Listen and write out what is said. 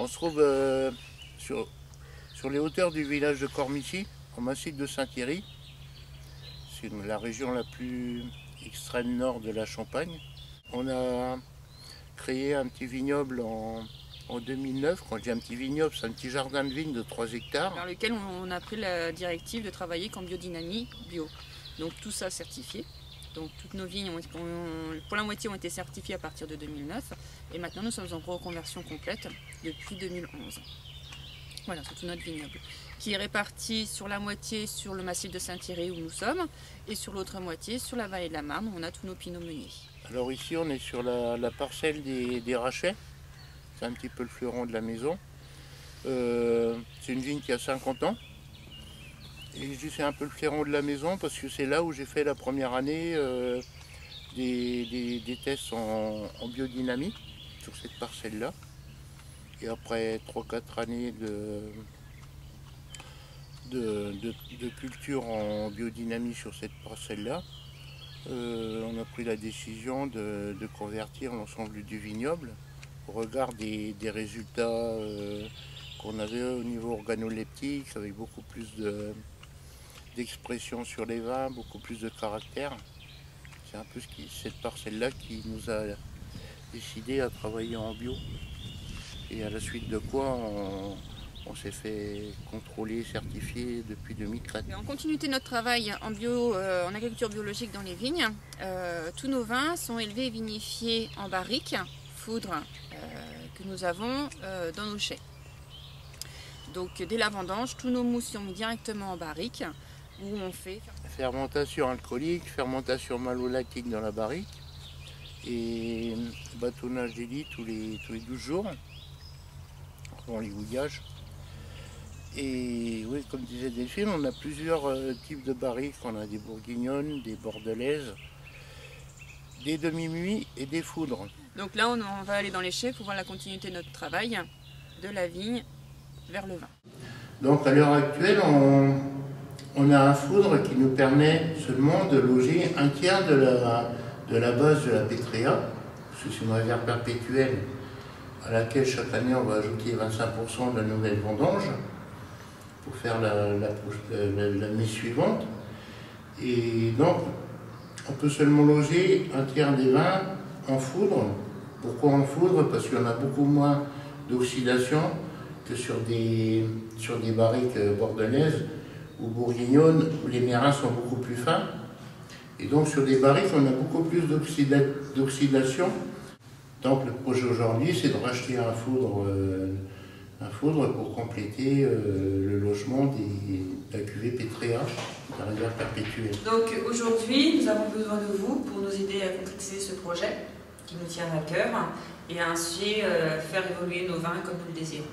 On se trouve sur les hauteurs du village de Cormicy, au massif de Saint-Thierry. C'est la région la plus extrême nord de la Champagne. On a créé un petit vignoble en 2009. Quand je dis un petit vignoble, c'est un petit jardin de vigne de 3 hectares. Par lequel on a pris la directive de travailler qu'en biodynamie bio. Donc tout ça certifié. Donc toutes nos vignes, pour la moitié, ont été certifiées à partir de 2009. Et maintenant, nous sommes en reconversion complète depuis 2011. Voilà, c'est tout notre vignoble, qui est réparti sur la moitié sur le massif de Saint-Thierry où nous sommes, et sur l'autre moitié sur la vallée de la Marne où on a tous nos pinots meuniers. Alors ici, on est sur la parcelle des Rachets. C'est un petit peu le fleuron de la maison. C'est une vigne qui a 50 ans. Et je dis c'est un peu le fleuron de la maison parce que c'est là où j'ai fait la première année des tests en biodynamie sur cette parcelle-là. Et après 3-4 années de culture en biodynamie sur cette parcelle-là, on a pris la décision de convertir l'ensemble du vignoble au regard des résultats qu'on avait au niveau organoleptique, avec beaucoup plus d'expression sur les vins, beaucoup plus de caractère. C'est un peu cette parcelle-là qui nous a décidé à travailler en bio. Et à la suite de quoi on s'est fait contrôler, certifier depuis 2004. En continuité de notre travail en bio, en agriculture biologique dans les vignes, tous nos vins sont élevés et vinifiés en barriques, foudre, que nous avons dans nos chais. Donc dès la vendange, tous nos mousses sont mis directement en barrique, où on fait fermentation alcoolique, fermentation malolactique dans la barrique, et bâtonnage d'élite tous les 12 jours, avant les houillages. Et oui, comme disait Delphine, on a plusieurs types de barriques. On a des bourguignonnes, des bordelaises, des demi-muits et des foudres. Donc là, on va aller dans les chais pour voir la continuité de notre travail, de la vigne vers le vin. Donc à l'heure actuelle, on a un foudre qui nous permet seulement de loger un tiers de la base de la pétréa, parce que c'est une réserve perpétuelle à laquelle chaque année on va ajouter 25% de la nouvelle vendange pour faire l'année suivante. Et donc, on peut seulement loger un tiers des vins en foudre. Pourquoi en foudre? Parce qu'il y en a beaucoup moins d'oxydation que sur des barriques bordelaises ou bourguignonnes où les mérins sont beaucoup plus fins. Et donc sur des barriques, on a beaucoup plus d'oxydation. Donc le projet aujourd'hui, c'est de racheter un foudre pour compléter le logement de la cuvée Pétréa, de la réserve perpétuelle. Donc aujourd'hui, nous avons besoin de vous pour nous aider à concrétiser ce projet qui nous tient à cœur et ainsi faire évoluer nos vins comme nous le désirons.